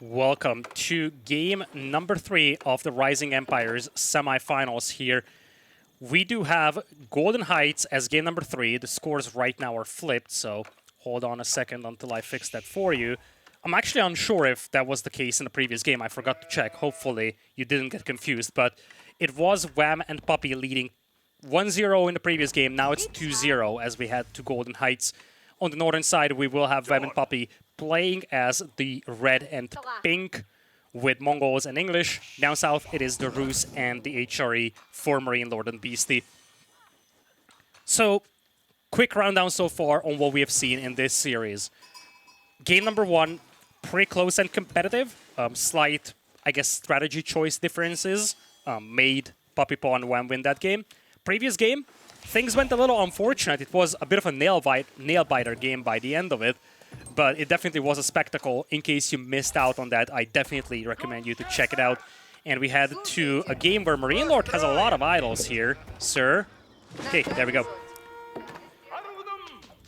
Welcome to game number 3 of the Rising Empires semifinals here. We do have Golden Heights as game number 3. The scores right now are flipped, so hold on a second until I fix that for you. I'm actually unsure if that was the case in the previous game. I forgot to check. Hopefully you didn't get confused, but it was Wam and Puppy leading 1-0 in the previous game. Now it's 2-0 as we head to Golden Heights. On the northern side, we will have Wam and Puppy playing as the red and pink with Mongols and English. Down south, it is the Rus and the HRE for MarineLord and Beasty. So, quick rundown so far on what we have seen in this series. Game number 1, pretty close and competitive. Slight, I guess, strategy choice differences made Puppypaw and Wam win that game. Previous game, things went a little unfortunate. It was a bit of a nail-biter game by the end of it, but it definitely was a spectacle. In case you missed out on that, I definitely recommend you to check it out. And we head to a game where MarineLord has a lot of idols here, sir. Okay, there we go.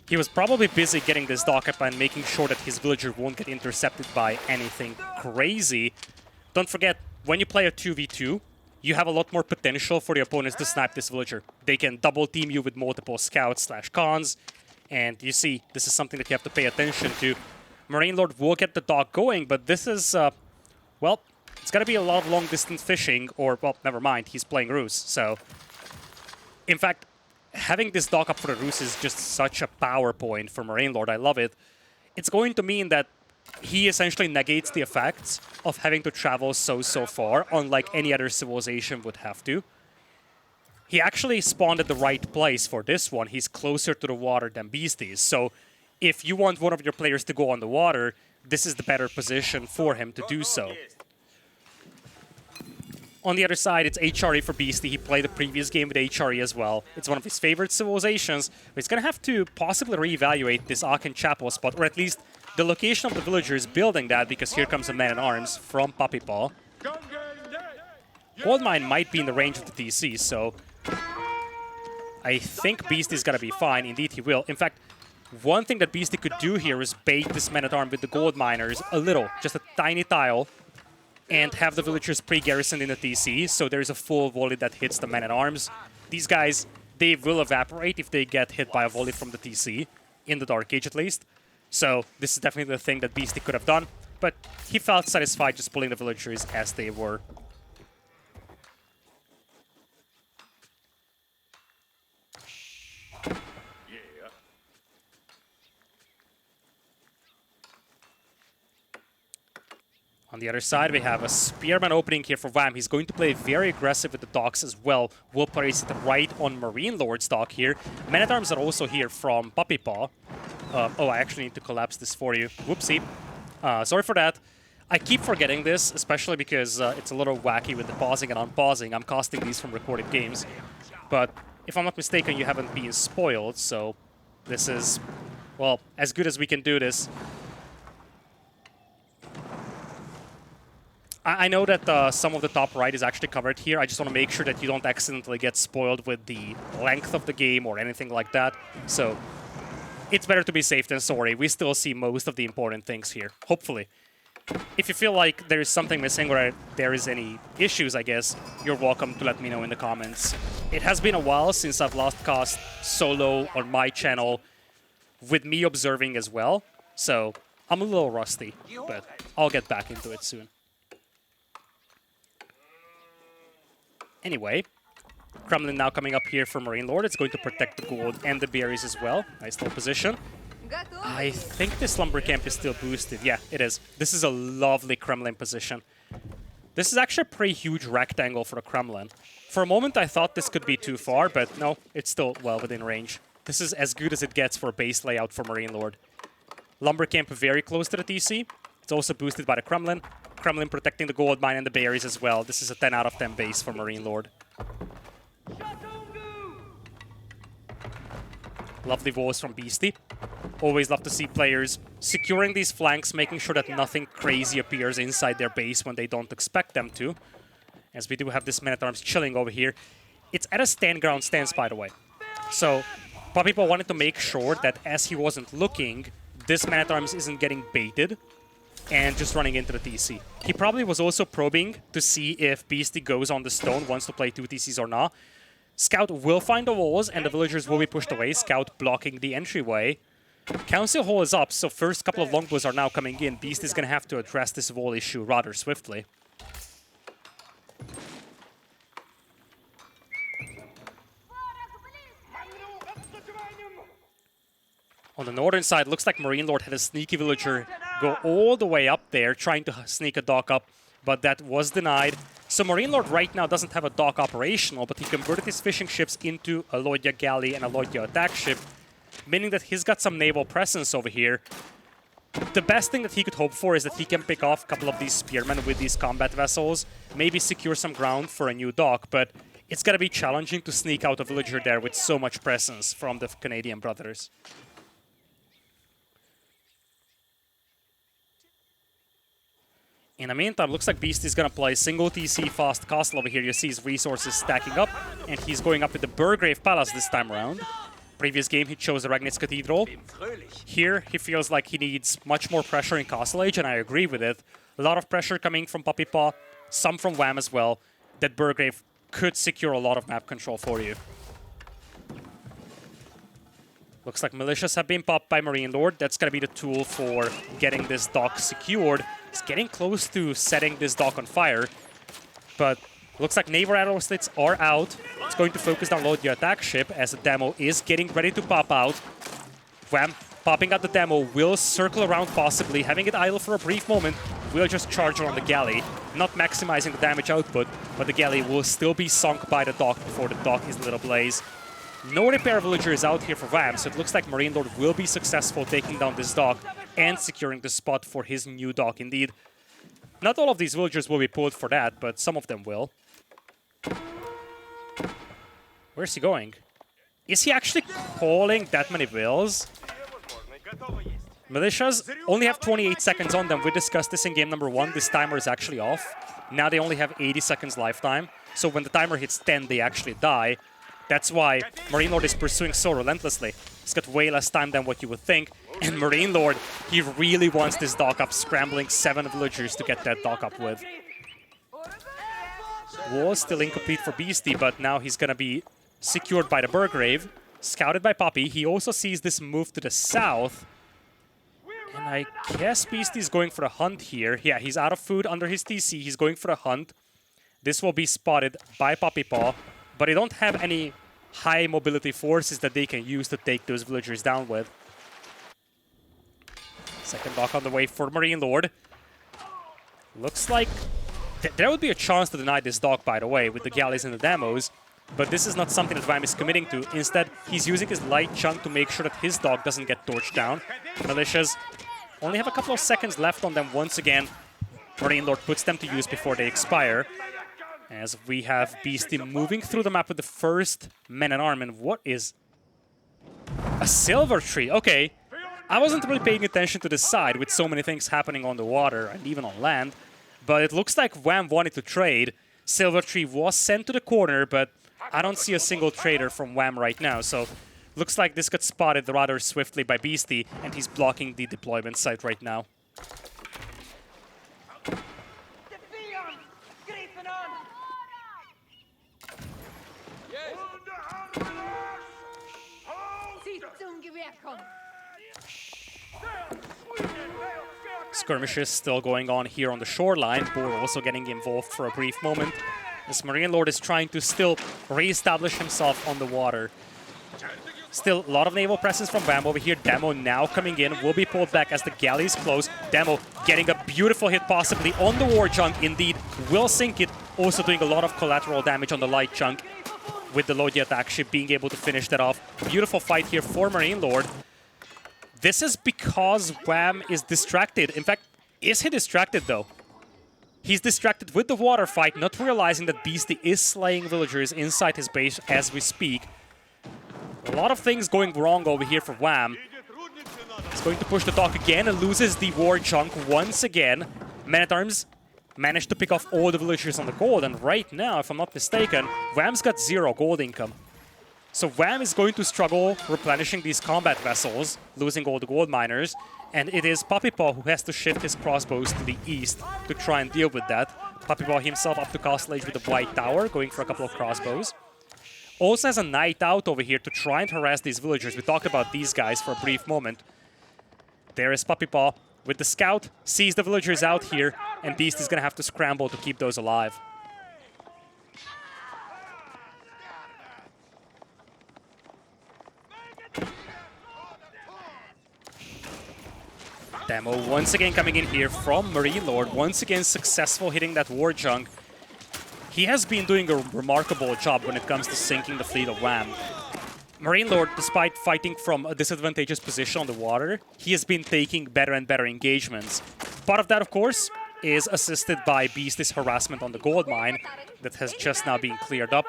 He was probably busy getting this dock up and making sure that his villager won't get intercepted by anything crazy. Don't forget, when you play a 2v2, you have a lot more potential for the opponents to snipe this villager. They can double team you with multiple scouts/cons, and you see, this is something that you have to pay attention to. MarineLord will get the dock going, but this is, well, it's gonna be a lot of long-distance fishing, or, well, never mind, he's playing Rus, so... In fact, having this dock up for the Rus is just such a power point for MarineLord. I love it. It's going to mean that he essentially negates the effects of having to travel so far, unlike any other civilization would have to. He actually spawned at the right place for this one. He's closer to the water than Beastie is. So if you want one of your players to go on the water, this is the better position for him to do so. On the other side, it's HRE for Beastie. He played the previous game with HRE as well. It's one of his favorite civilizations. But he's going to have to possibly reevaluate this Aachen Chapel spot, or at least the location of the villagers building that, because here comes a man-at-arms from Puppypaw. Goldmine might be in the range of the TC, so I think Beastie's gonna be fine. Indeed, he will. In fact, one thing that Beastie could do here is bait this man-at-arm with the gold miners a little, just a tiny tile, and have the villagers pre-garrisoned in the TC, so there's a full volley that hits the man-at-arms. These guys, they will evaporate if they get hit by a volley from the TC, in the Dark Age at least. So this is definitely the thing that Beastie could have done, but he felt satisfied just pulling the villagers as they were. On the other side, we have a Spearman opening here for Wam. He's going to play very aggressive with the docks as well. Will place it right on MarineLord's dock here. Men-at-arms are also here from Puppypaw. Oh, I actually need to collapse this for you. Whoopsie. Sorry for that. I keep forgetting this, especially because it's a little wacky with the pausing and unpausing. I'm casting these from recorded games. But if I'm not mistaken, you haven't been spoiled, so this is, well, as good as we can do this. I know that some of the top right is actually covered here. I just want to make sure that you don't accidentally get spoiled with the length of the game or anything like that. So it's better to be safe than sorry. We still see most of the important things here, hopefully. If you feel like there is something missing or there is any issues, I guess, you're welcome to let me know in the comments. It has been a while since I've last cast solo on my channel with me observing as well. So I'm a little rusty, but I'll get back into it soon. Anyway, Kremlin now coming up here for MarineLord. It's going to protect the gold and the berries as well. Nice little position. I think this lumber camp is still boosted. Yeah, it is. This is a lovely Kremlin position. This is actually a pretty huge rectangle for the Kremlin. For a moment, I thought this could be too far, but no, it's still well within range. This is as good as it gets for a base layout for MarineLord. Lumber camp very close to the TC. It's also boosted by the Kremlin. Kremlin protecting the gold mine and the berries as well. This is a 10 out of 10 base for MarineLord. Lovely walls from Beastie. Always love to see players securing these flanks, making sure that nothing crazy appears inside their base when they don't expect them to. As we do have this man-at-arms chilling over here. It's at a stand ground stance, by the way. So Puppypaw wanted to make sure that as he wasn't looking, this man-at-arms isn't getting baited. and just running into the TC. He probably was also probing to see if Beasty goes on the stone, wants to play 2 TCs or not. Scout will find the walls, and the villagers will be pushed away. Scout blocking the entryway. Council Hall is up, so first couple of longbows are now coming in. Beast is going to have to address this wall issue rather swiftly. On the northern side, looks like MarineLord had a sneaky villager go all the way up there, trying to sneak a dock up, but that was denied. So MarineLord right now doesn't have a dock operational, but he converted his fishing ships into a Lodya galley and a Lodya attack ship, meaning that he's got some naval presence over here. The best thing that he could hope for is that he can pick off a couple of these spearmen with these combat vessels, maybe secure some ground for a new dock, but it's going to be challenging to sneak out a villager there with so much presence from the Canadian brothers. In the meantime, looks like Beast is going to play single TC fast castle over here. You see his resources stacking up, and he's going up with the Burgrave Palace this time around. Previous game, he chose the Ragnitz Cathedral. Here, he feels like he needs much more pressure in Castle Age, and I agree with it. A lot of pressure coming from Puppypaw, some from Wam as well. That Burgrave could secure a lot of map control for you. Looks like militias have been popped by MarineLord. That's going to be the tool for getting this dock secured. It's getting close to setting this dock on fire, but looks like naval arrow slits are out. It's going to focus down Lodya attack ship as the demo is getting ready to pop out. Wham, popping out the demo, will circle around possibly, having it idle for a brief moment, will just charge on the galley, not maximizing the damage output, but the galley will still be sunk by the dock before the dock is lit ablaze. No repair villager is out here for Wam, so it looks like MarineLord will be successful taking down this dock and securing the spot for his new dock indeed. Not all of these villagers will be pulled for that, but some of them will. Where's he going? Is he actually calling that many vills? Militias only have 28 seconds on them. We discussed this in game number 1. This timer is actually off. Now they only have 80 seconds lifetime. So when the timer hits 10, they actually die. That's why MarineLord is pursuing so relentlessly. He's got way less time than what you would think. And MarineLord, he really wants this dock up, scrambling 7 villagers to get that dock up with. Wall still incomplete for Beasty, but now he's going to be secured by the Burgrave. Scouted by Puppy. He also sees this move to the south. And I guess Beasty's going for a hunt here. Yeah, he's out of food under his TC. He's going for a hunt. This will be spotted by Puppypaw. But they don't have any high mobility forces that they can use to take those villagers down with. Second dock on the way for MarineLord. Looks like there would be a chance to deny this dock, by the way, with the galleys and the demos. But this is not something that Wam is committing to. Instead, he's using his light chunk to make sure that his dock doesn't get torched down. Militias only have a couple of seconds left on them once again. MarineLord puts them to use before they expire. As we have Beasty moving through the map with the first men-at-arm. And what is a silver tree? Okay, I wasn't really paying attention to this side with so many things happening on the water and even on land. But it looks like Wam wanted to trade. Silver tree was sent to the corner, but I don't see a single trader from Wam right now. So looks like this got spotted rather swiftly by Beasty, and he's blocking the deployment site right now. Skirmishes still going on here on the shoreline. Boar also getting involved for a brief moment. As MarineLord is trying to still re-establish himself on the water. Still a lot of naval presence from Wam over here. Demo now coming in, will be pulled back as the galleys close. Demo getting a beautiful hit possibly on the war chunk. Indeed, will sink it. Also doing a lot of collateral damage on the light chunk with the Lodya attack ship being able to finish that off. Beautiful fight here for MarineLord. This is because Wam is distracted. In fact, is he distracted though? He's distracted with the water fight, not realizing that Beasty is slaying villagers inside his base as we speak. A lot of things going wrong over here for Wam. He's going to push the dock again and loses the war chunk once again. Men-at-Arms managed to pick off all the villagers on the gold, and right now, if I'm not mistaken, Wam's got 0 gold income. So Wam is going to struggle replenishing these combat vessels, losing all the gold miners, and it is Puppypaw who has to shift his crossbows to the east to try and deal with that. Puppypaw himself up to Castle Age with the White Tower, going for a couple of crossbows. Also has a Knight out over here to try and harass these villagers. We talked about these guys for a brief moment. There is Puppypaw with the Scout, sees the villagers out here, and Beast is going to have to scramble to keep those alive. Demo once again coming in here from MarineLord, once again successful hitting that war junk. He has been doing a remarkable job when it comes to sinking the fleet of Wam. MarineLord, despite fighting from a disadvantageous position on the water, he has been taking better and better engagements. Part of that, of course, is assisted by Beast's harassment on the gold mine that has just now been cleared up.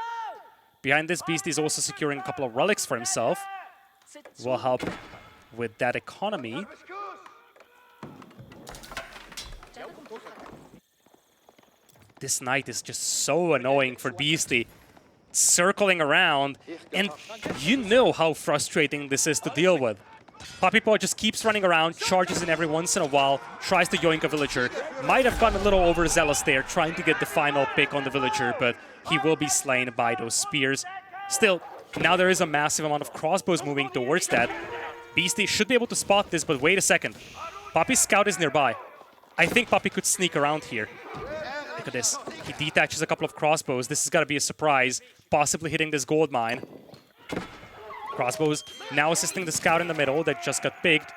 Behind this, Beast is also securing a couple of relics for himself. Will help with that economy. This Knight is just so annoying for Beasty. Circling around, and you know how frustrating this is to deal with. Puppypaw just keeps running around, charges in every once in a while, tries to yoink a villager. Might have gotten a little overzealous there, trying to get the final pick on the villager, but he will be slain by those spears. Still, now there is a massive amount of crossbows moving towards that. Beasty should be able to spot this, but wait a second. Puppy's Scout is nearby. I think Puppy could sneak around here. Look at this. He detaches a couple of crossbows. This has got to be a surprise, possibly hitting this gold mine. Crossbows now assisting the Scout in the middle that just got picked.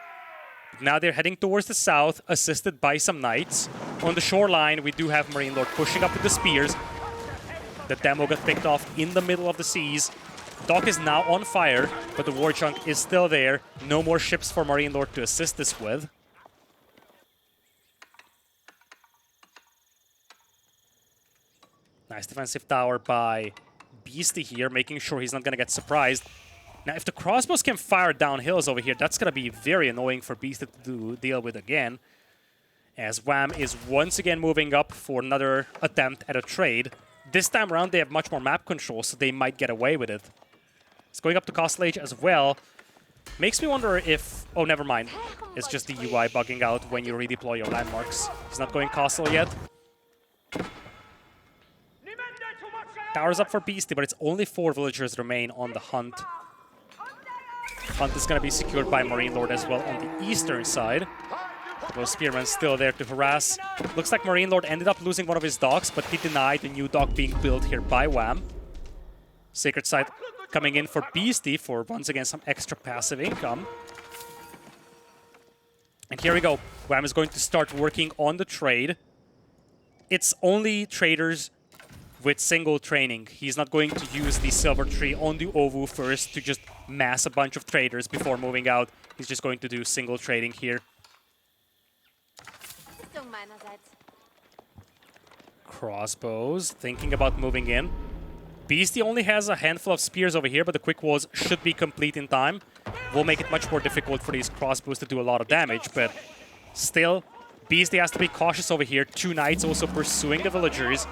Now they're heading towards the south, assisted by some Knights. On the shoreline, we do have MarineLord pushing up with the spears. The demo got picked off in the middle of the seas. Dock is now on fire, but the war junk is still there. No more ships for MarineLord to assist this with. Nice defensive tower by Beasty here, making sure he's not going to get surprised. Now, if the crossbows can fire down hills over here, that's going to be very annoying for Beasty to deal with again. As Wam is once again moving up for another attempt at a trade. This time around, they have much more map control, so they might get away with it. It's going up to Castle Age as well. Makes me wonder if... Oh, never mind. It's just the UI bugging out when you redeploy your landmarks. He's not going Castle yet. Tower's up for Beasty, but it's only 4 villagers remain on the hunt. Hunt is going to be secured by MarineLord as well on the eastern side. Those spearmen still there to harass. Looks like MarineLord ended up losing one of his docks, but he denied the new dock being built here by Wam. Sacred Site coming in for Beasty for, once again, some extra passive income. And here we go. Wam is going to start working on the trade. It's only traders with single training. He's not going to use the Silver Tree on the Ovu first to just mass a bunch of traders before moving out. He's just going to do single trading here. Crossbows, thinking about moving in. Beasty only has a handful of spears over here, but the quick walls should be complete in time. Will make it much more difficult for these crossbows to do a lot of damage, but still, Beasty has to be cautious over here. 2 Knights also pursuing the villagers.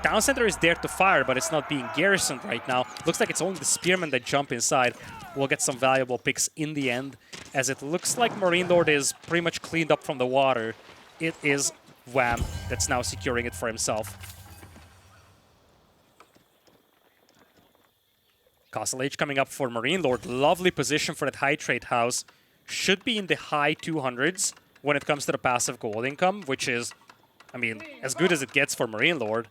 Town Center is there to fire, but it's not being garrisoned right now. Looks like it's only the spearmen that jump inside. We'll get some valuable picks in the end, as it looks like MarineLord is pretty much cleaned up from the water. It is Wam that's now securing it for himself. Castle Age coming up for MarineLord. Lovely position for that high trade house. Should be in the high 200s when it comes to the passive gold income, which is, I mean, as good as it gets for MarineLord.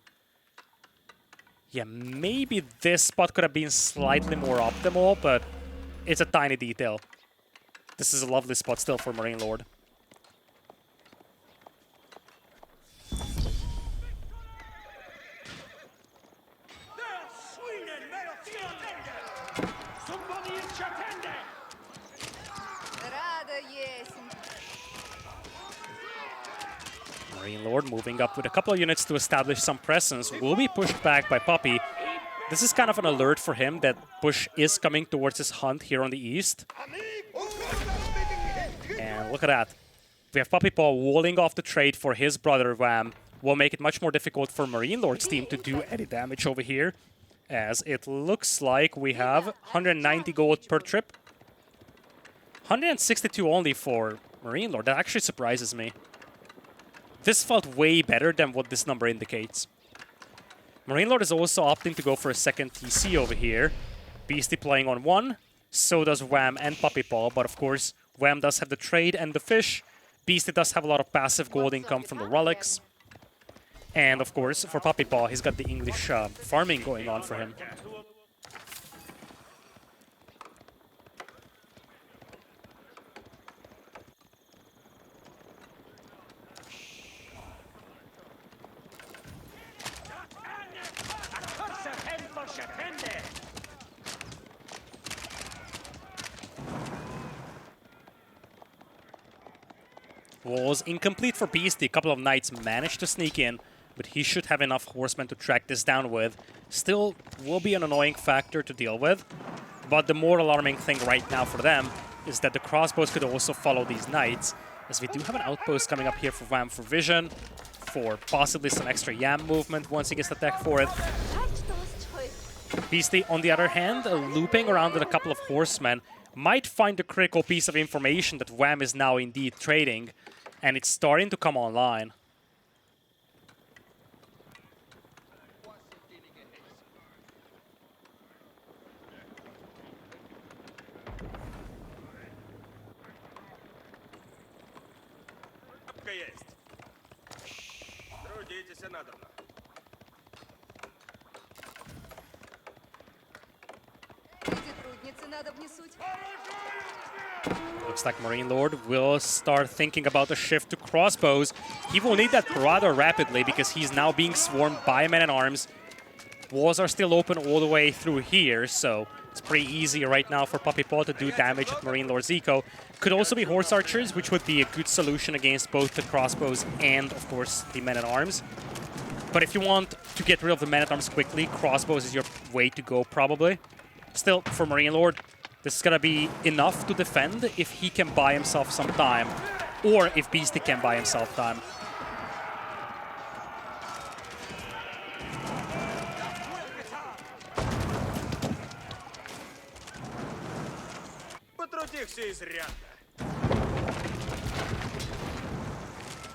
Yeah, maybe this spot could have been slightly more optimal, but it's a tiny detail. This is a lovely spot still for MarineLord. MarineLord moving up with a couple of units to establish some presence. Will be pushed back by Puppy. This is kind of an alert for him that push is coming towards his hunt here on the east. And look at that. We have Puppypaw walling off the trade for his brother Wam. Will make it much more difficult for MarineLord's team to do any damage over here, as it looks like we have 190 gold per trip. 162 only for MarineLord. That actually surprises me. This felt way better than what this number indicates. MarineLord is also opting to go for a second TC over here. Beasty playing on one, so does Wam and Puppypaw, but of course, Wam does have the trade and the fish. Beasty does have a lot of passive gold income from the relics. And of course, for Puppypaw, he's got the English farming going on for him. Was incomplete for Beasty. A couple of knights managed to sneak in, but he should have enough horsemen to track this down with. Still will be an annoying factor to deal with, but the more alarming thing right now for them is that the crossbows could also follow these knights, as we do have an outpost coming up here for Wam for vision, for possibly some extra Yam movement once he gets the tech for it. Beasty, on the other hand, looping around with a couple of horsemen, might find the critical piece of information that Wam is now indeed trading, and it's starting to come online. Looks like MarineLord will start thinking about a shift to crossbows. He will need that rather rapidly because he's now being swarmed by men-at-arms. Walls are still open all the way through here, so it's pretty easy right now for Puppypaw to do damage at MarineLord's eco. Could also be horse archers, which would be a good solution against both the crossbows and, of course, the men-at-arms. But if you want to get rid of the men-at-arms quickly, crossbows is your way to go, probably. Still, for MarineLord, this is going to be enough to defend if he can buy himself some time, or if Beasty can buy himself time.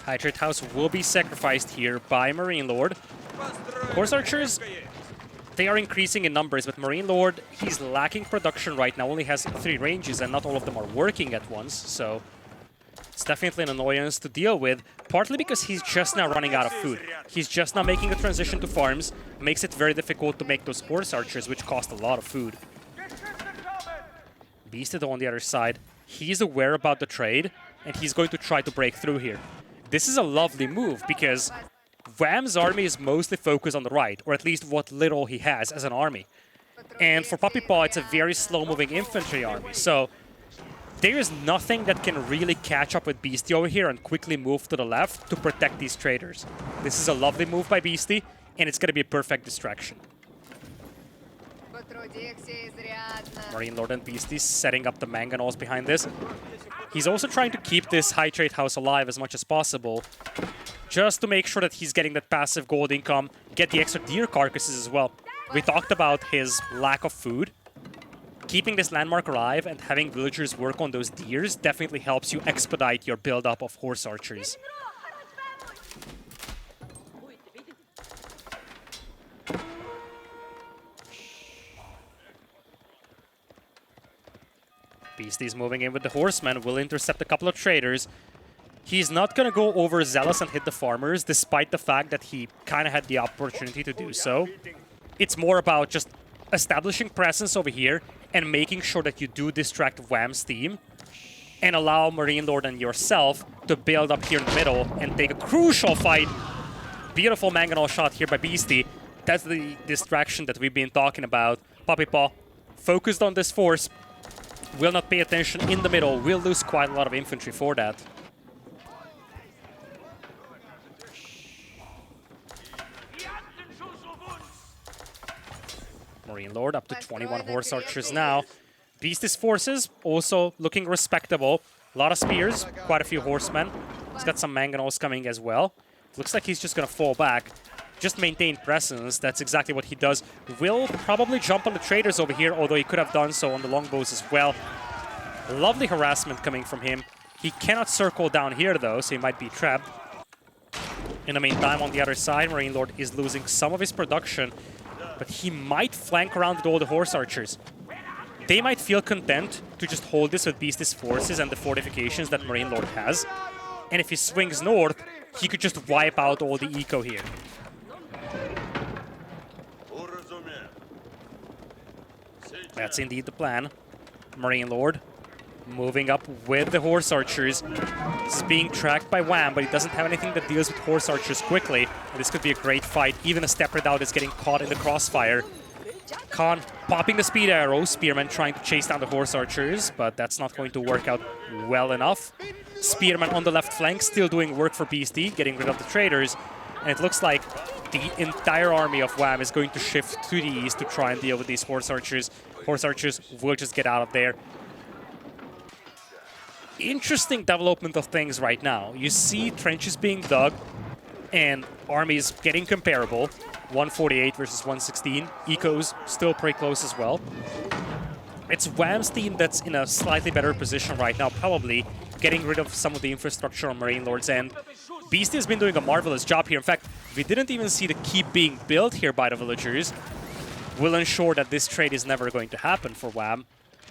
Hydrate House will be sacrificed here by MarineLord. Horse archers, they are increasing in numbers, but MarineLord, he's lacking production right now, only has 3 ranges, and not all of them are working at once, so it's definitely an annoyance to deal with, partly because he's just now running out of food. He's just now making the transition to farms, makes it very difficult to make those horse archers, which cost a lot of food. Beasty, on the other side, he's aware about the trade, and he's going to try to break through here. This is a lovely move, because Wam's army is mostly focused on the right, or at least what little he has as an army. And for Puppypaw, it's a very slow-moving infantry army, so there is nothing that can really catch up with Beasty over here and quickly move to the left to protect these traders. This is a lovely move by Beasty, and it's going to be a perfect distraction. MarineLord and Beasty setting up the mangonels behind this. He's also trying to keep this Hydrate House alive as much as possible, just to make sure that he's getting that passive gold income, get the extra deer carcasses as well. We talked about his lack of food. Keeping this landmark alive and having villagers work on those deers definitely helps you expedite your build-up of horse archers. Beasty's moving in with the horsemen, will intercept a couple of traders. He's not going to go overzealous and hit the farmers, despite the fact that he kind of had the opportunity to do so. It's more about just establishing presence over here and making sure that you do distract Wam's team and allow MarineLord and yourself to build up here in the middle and take a crucial fight. Beautiful mangonel shot here by Beasty. That's the distraction that we've been talking about. Puppypaw, focused on this force, will not pay attention in the middle, will lose quite a lot of infantry for that. MarineLord up to 21 horse archers now. Beasty's forces also looking respectable. A lot of spears, quite a few horsemen. He's got some mangonels coming as well. Looks like he's just going to fall back. just maintain presence. That's exactly what he does. Will probably jump on the traders over here, although he could have done so on the longbows as well. Lovely harassment coming from him. He cannot circle down here, though, so he might be trapped. In the meantime, on the other side, MarineLord is losing some of his production, but he might flank around with all the horse archers. They might feel content to just hold this with Beast's forces and the fortifications that MarineLord has. And if he swings north, he could just wipe out all the eco here. That's indeed the plan. MarineLord moving up with the horse archers. This is being tracked by Wam, but he doesn't have anything that deals with horse archers quickly. And this could be a great fight. Even a step redoubt is getting caught in the crossfire. Khan popping the speed arrow. Spearman trying to chase down the horse archers, but that's not going to work out well enough. Spearman on the left flank still doing work for Beasty, getting rid of the traders. And it looks like the entire army of Wam is going to shift to the east to try and deal with these horse archers. Horse archers will just get out of there. Interesting development of things right now. You see trenches being dug and armies getting comparable. 148 versus 116. Eco's still pretty close as well. It's Wam's team that's in a slightly better position right now, probably getting rid of some of the infrastructure on MarineLord's end. Beasty has been doing a marvelous job here. In fact, we didn't even see the keep being built here by the villagers. Will ensure that this trade is never going to happen for Wam.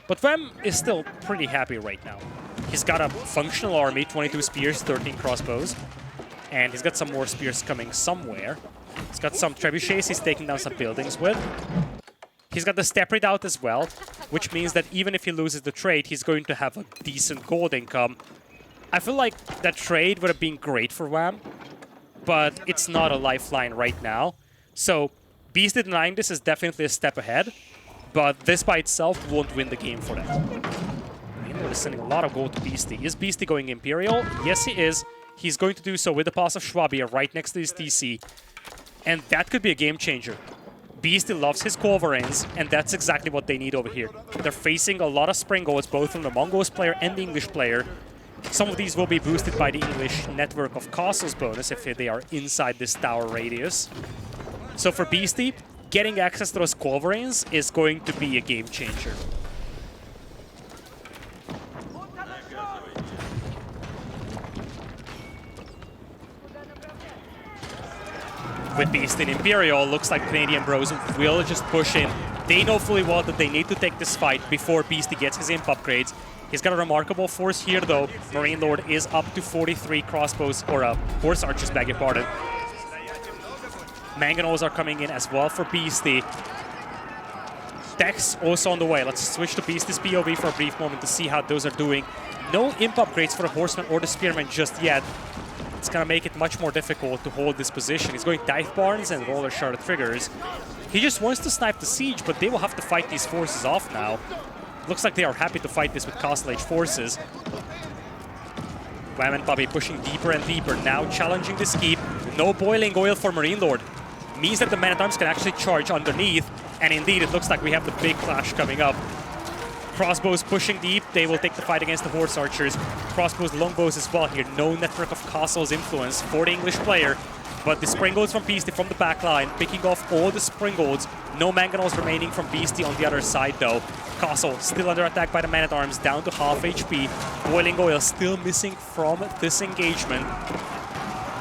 But Wam is still pretty happy right now. He's got a functional army, 22 spears, 13 crossbows. And he's got some more spears coming somewhere. He's got some trebuchets he's taking down some buildings with. He's got the step redoubt as well, which means that even if he loses the trade, he's going to have a decent gold income. I feel like that trade would have been great for Wam, but it's not a lifeline right now. So Beasty denying this is definitely a step ahead, but this by itself won't win the game for them. MarineLord is sending a lot of gold to Beasty. Is Beasty going Imperial? Yes, he is. He's going to do so with the Pass of Schwabia right next to his TC. And that could be a game changer. Beasty loves his Culverins, and that's exactly what they need over here. They're facing a lot of Springolds, both from the Mongols player and the English player. Some of these will be boosted by the English network of castles bonus if they are inside this tower radius. So for Beasty, getting access to those Culverins is going to be a game changer. With Beast in Imperial, looks like Canadian Bros will just push in. They know fully well that they need to take this fight before Beasty gets his imp upgrades. He's got a remarkable force here, though. MarineLord is up to 43 crossbows, or horse archers, beg your pardon. Mangonels are coming in as well for Beasty. Techs also on the way. Let's switch to Beasty's POV for a brief moment to see how those are doing. No imp upgrades for the Horseman or the Spearman just yet. It's going to make it much more difficult to hold this position. He's going Dive Barns and Roller Shard Triggers. He just wants to snipe the siege, but they will have to fight these forces off now. Looks like they are happy to fight this with Castle Age forces. Wam and Puppy pushing deeper and deeper, now challenging this keep. No boiling oil for MarineLord. Means that the Man-at-Arms can actually charge underneath, and indeed it looks like we have the big clash coming up. Crossbows pushing deep, they will take the fight against the horse archers. Crossbows, longbows as well here. No network of castles influence for the English player. But the Springolds from Beasty from the back line, picking off all the Springolds. No Mangonels remaining from Beasty on the other side though. Castle still under attack by the Man-at-Arms, down to half HP. Boiling Oil still missing from this engagement.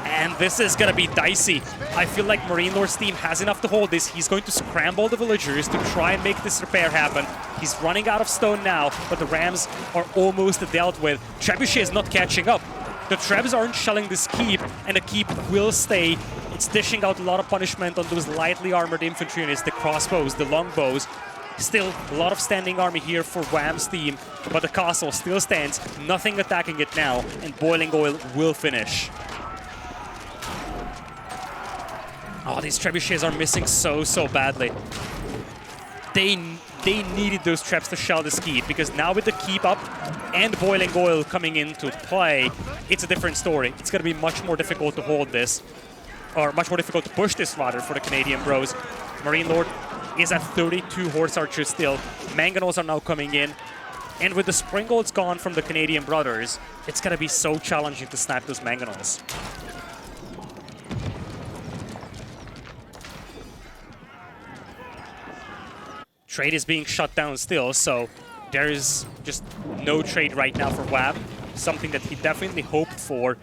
And this is going to be dicey. I feel like MarineLord's team has enough to hold this. He's going to scramble the villagers to try and make this repair happen. He's running out of stone now, but the Rams are almost dealt with. Trebuchet is not catching up. The Trebs aren't shelling this keep, and the keep will stay. It's dishing out a lot of punishment on those lightly armored infantry units, the crossbows, the longbows. Still, a lot of standing army here for Wam's team, but the castle still stands, nothing attacking it now, and Boiling Oil will finish. Oh, these trebuchets are missing so badly. They needed those traps to shell this keep, because now with the keep up and Boiling Oil coming into play, it's a different story. It's going to be much more difficult to hold this, or much more difficult to push this rather for the Canadian Bros. MarineLord is at 32 horse archers still. Mangonels are now coming in. And with the Springolds gone from the Canadian Brothers, it's going to be so challenging to snipe those Mangonels. Trade is being shut down still, so there is just no trade right now for Wam. Something that he definitely hoped for.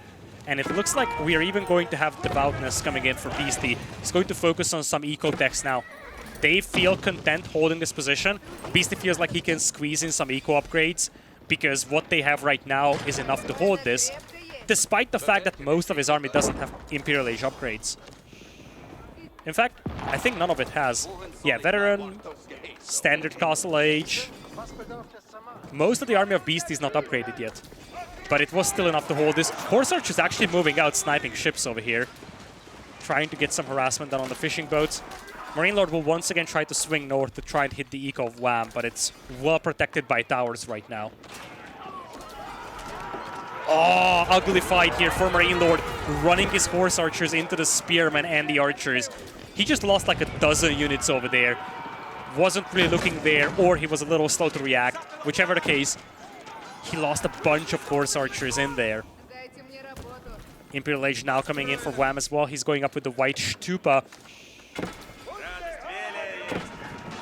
And it looks like we are even going to have Devoutness coming in for Beasty. He's going to focus on some eco techs now. They feel content holding this position. Beasty feels like he can squeeze in some eco upgrades because what they have right now is enough to hold this, despite the fact that most of his army doesn't have Imperial Age upgrades. In fact, I think none of it has. Yeah, Veteran, Standard Castle Age. Most of the army of Beasty is not upgraded yet, but it was still enough to hold this. Horse Archer is actually moving out, sniping ships over here, trying to get some harassment done on the fishing boats. MarineLord will once again try to swing north to try and hit the eco of Wam, but it's well protected by towers right now. Oh, ugly fight here for MarineLord, running his Horse Archers into the Spearmen and the Archers. He just lost like a dozen units over there. Wasn't really looking there, or he was a little slow to react. Whichever the case, he lost a bunch of Horse Archers in there. Imperial Age now coming in for Wam as well. He's going up with the White Stupa.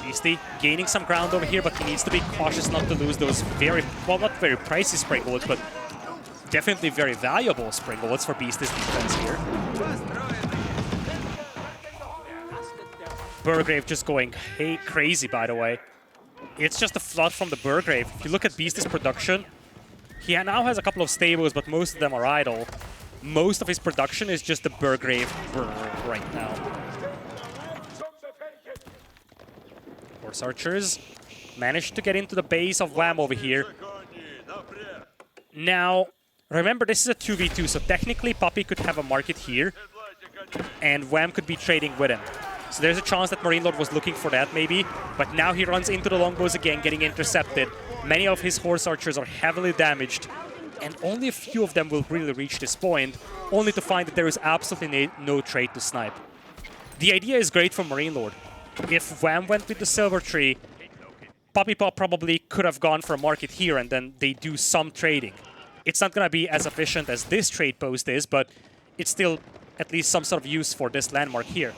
Beasty gaining some ground over here, but he needs to be cautious not to lose those very, well, not very pricey spring bullets, but definitely very valuable spring bullets for Beasty's defense here. Burgrave just going crazy, by the way. It's just a flood from the Burgrave. If you look at Beasty's production, he now has a couple of stables, but most of them are idle. Most of his production is just the Burgrave right now. Horse Archers managed to get into the base of Wam over here. Now, remember, this is a 2v2, so technically Puppy could have a market here, and Wam could be trading with him. So there's a chance that MarineLord was looking for that, maybe. But now he runs into the longbows again, getting intercepted. Many of his Horse Archers are heavily damaged, and only a few of them will really reach this point, only to find that there is absolutely no trade to snipe. The idea is great for MarineLord. If Wam went with the Silver Tree, Puppypaw probably could have gone for a market here, and then they do some trading. It's not going to be as efficient as this trade post is, but it's still at least some sort of use for this landmark here.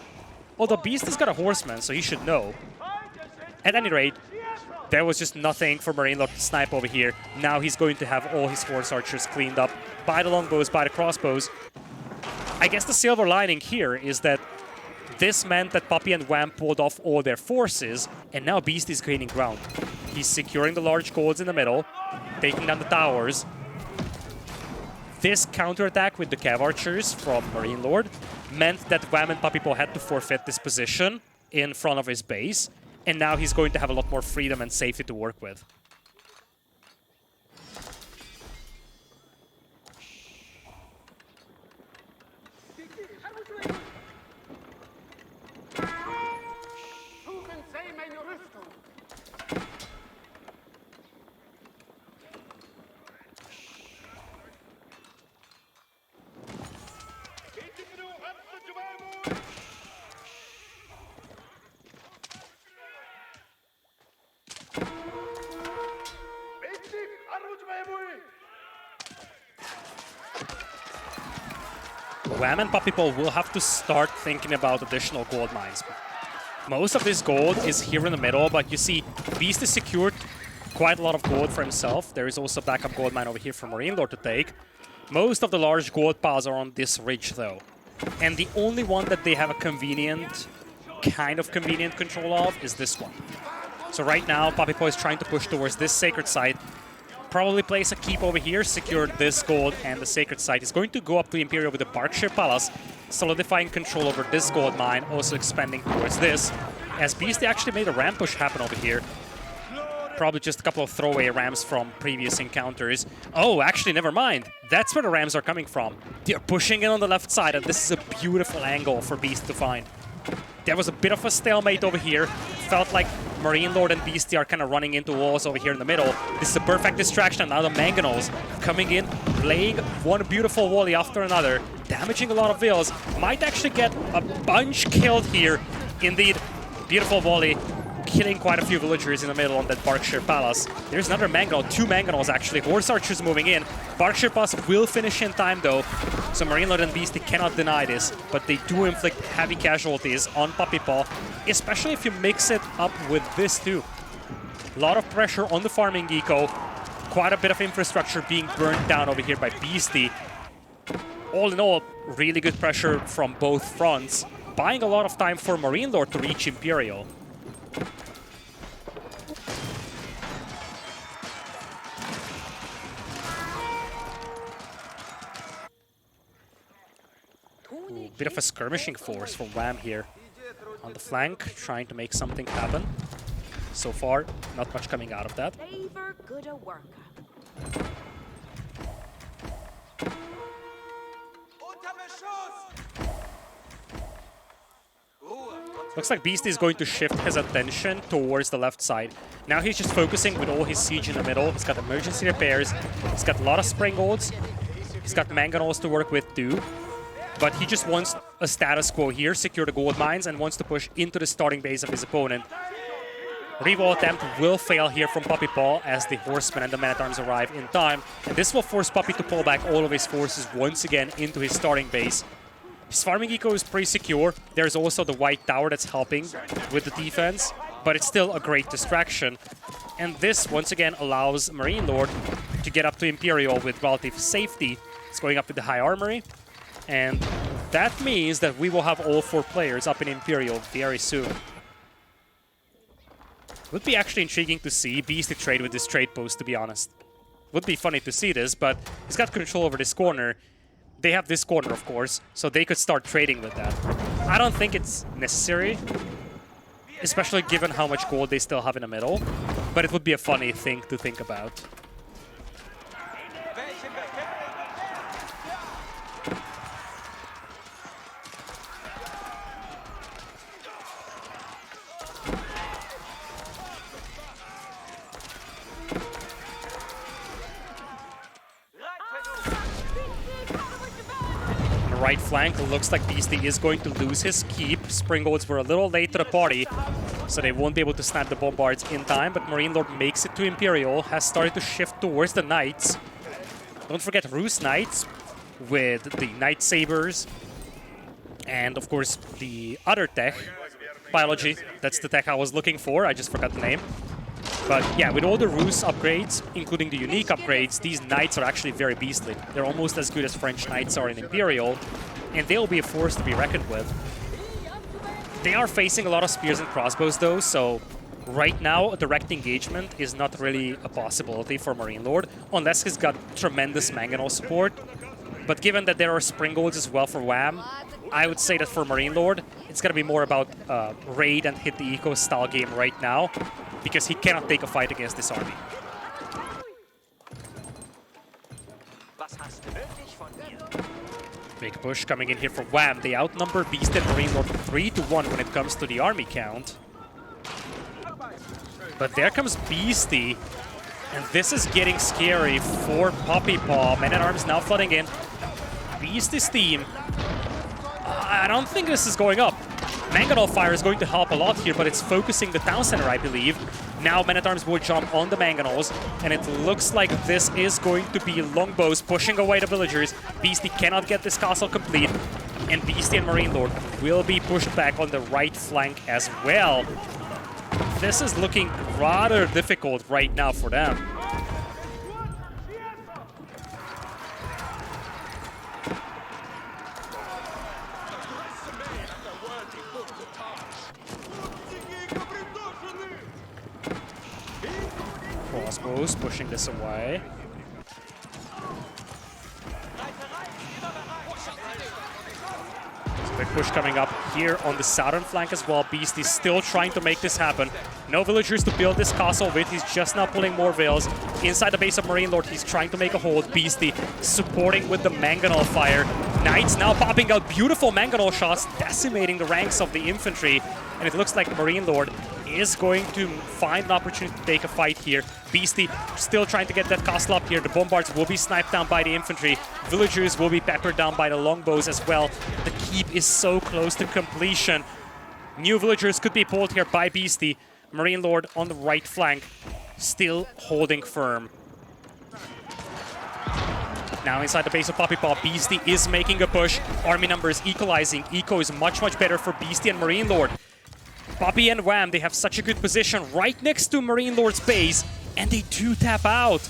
Although Beasty's got a horseman, so he should know. At any rate, there was just nothing for MarineLord to snipe over here. Now he's going to have all his Horse Archers cleaned up by the longbows, by the crossbows. I guess the silver lining here is that this meant that Puppy and Wam pulled off all their forces, and now Beasty's gaining ground. He's securing the large golds in the middle, taking down the towers. This counterattack with the Cav Archers from MarineLord meant that Wam and Puppypaw had to forfeit this position in front of his base, and now he's going to have a lot more freedom and safety to work with. Wam and Puppypaw will have to start thinking about additional gold mines. Most of this gold is here in the middle, but you see, Beast is secured quite a lot of gold for himself. There is also a backup gold mine over here for MarineLord to take. Most of the large gold piles are on this ridge, though. And the only one that they have a kind of convenient control of is this one. So right now, Puppypaw is trying to push towards this sacred site. Probably place a keep over here, secure this gold and the sacred site. He's going to go up to Imperial with the Berkshire Palace, solidifying control over this gold mine, also expanding towards this. As Beasty actually made a ram push happen over here. Probably just a couple of throwaway rams from previous encounters. Oh, actually, never mind. That's where the rams are coming from. They're pushing in on the left side, and this is a beautiful angle for Beast to find. There was a bit of a stalemate over here. Felt like MarineLord and Beasty are kind of running into walls over here in the middle. This is a perfect distraction. Now the Mangonels coming in, playing one beautiful volley after another, damaging a lot of vills. Might actually get a bunch killed here. Indeed, beautiful volley, killing quite a few villagers in the middle on that Berkshire Palace. There's another Mangonel, two Mangonels actually. Horse Archers moving in. Berkshire Palace will finish in time though, so MarineLord and Beasty cannot deny this, but they do inflict heavy casualties on Puppypaw. especially if you mix it up with this too. A lot of pressure on the farming eco. Quite a bit of infrastructure being burnt down over here by Beasty. All in all, really good pressure from both fronts, buying a lot of time for MarineLord to reach Imperial. Ooh, bit of a skirmishing force from Wam here on the flank, trying to make something happen. So far, not much coming out of that. Looks like Beasty is going to shift his attention towards the left side. Now he's just focusing with all his siege in the middle. He's got emergency repairs. He's got a lot of springolds. He's got manganols to work with too. But he just wants a status quo here, secure the gold mines, and wants to push into the starting base of his opponent. Revolt attempt will fail here from Puppypaw as the horsemen and the men-at-arms arrive in time. And this will force Puppy to pull back all of his forces once again into his starting base. His farming eco is pretty secure. There's also the white tower that's helping with the defense, but it's still a great distraction. And this, once again, allows MarineLord to get up to Imperial with relative safety. It's going up with the high armory. And that means that we will have all 4 players up in Imperial very soon. Would be actually intriguing to see Beasty trade with this trade post, to be honest. Would be funny to see this, but he's got control over this corner. They have this corner, of course, so they could start trading with that. I don't think it's necessary, especially given how much gold they still have in the middle, but it would be a funny thing to think about. Right flank, looks like Beasty is going to lose his keep. Springolds were a little late to the party, so they won't be able to snap the bombards in time, but MarineLord makes it to Imperial, has started to shift towards the Knights. Don't forget Roost Knights with the Knight Sabers, and of course the other tech, Biology. That's the tech I was looking for, I just forgot the name. But yeah, with all the Roost upgrades, including the unique upgrades, these Knights are actually very beastly. They're almost as good as French Knights are in Imperial, and they'll be a force to be reckoned with. They are facing a lot of spears and crossbows though, so right now a direct engagement is not really a possibility for MarineLord, unless he's got tremendous mangonel support. But given that there are springolds as well for Wam, I would say that for MarineLord, it's gonna be more about raid and hit the eco style game right now, because he cannot take a fight against this army. Big push coming in here for Wam. They outnumber Beast and MarineLord 3-1 when it comes to the army count. But there comes Beasty, and this is getting scary for Puppypaw. Men-at-arms now flooding in. Beasty's team. I don't think this is going up. Mangonel Fire is going to help a lot here, but it's focusing the town center, I believe. Now Men-at-Arms will jump on the Mangonels, and it looks like this is going to be longbows pushing away the villagers. Beasty cannot get this castle complete, and Beasty and MarineLord will be pushed back on the right flank as well. This is looking rather difficult right now for them. Crossbows pushing this away. Big push coming up here on the southern flank as well. Beasty still trying to make this happen. No villagers to build this castle with. He's just now pulling more veils. Inside the base of MarineLord, he's trying to make a hold. Beasty supporting with the Mangonel Fire. Knights now popping out beautiful Mangonel shots, decimating the ranks of the infantry. And it looks like MarineLord is going to find an opportunity to take a fight here. Beasty still trying to get that castle up here. The bombards will be sniped down by the infantry. Villagers will be peppered down by the longbows as well. The keep is so close to completion. New villagers could be pulled here by Beasty. MarineLord on the right flank, still holding firm. Now inside the base of Puppypaw, Beasty is making a push. Army numbers equalizing. Eco is much, much better for Beasty and MarineLord. Puppy and Wam, they have such a good position right next to MarineLord's base, and they do tap out.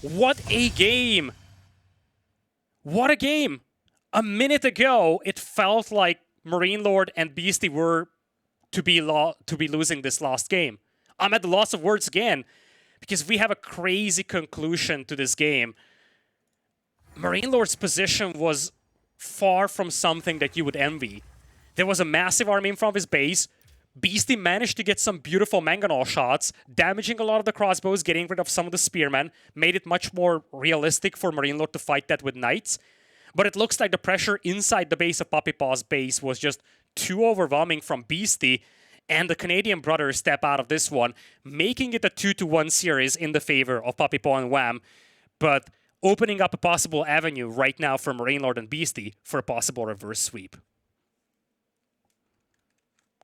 What a game! What a game! A minute ago, it felt like MarineLord and Beasty were to be losing this last game. I'm at the loss of words again, because we have a crazy conclusion to this game. MarineLord's position was far from something that you would envy. There was a massive army in front of his base. Beasty managed to get some beautiful mangonel shots, damaging a lot of the crossbows, getting rid of some of the spearmen, made it much more realistic for MarineLord to fight that with knights. But it looks like the pressure inside the base of Puppypaw's base was just too overwhelming from Beasty, and the Canadian brothers step out of this one, making it a 2-1 series in the favor of Puppypaw and Wam, but opening up a possible avenue right now for MarineLord and Beasty for a possible reverse sweep.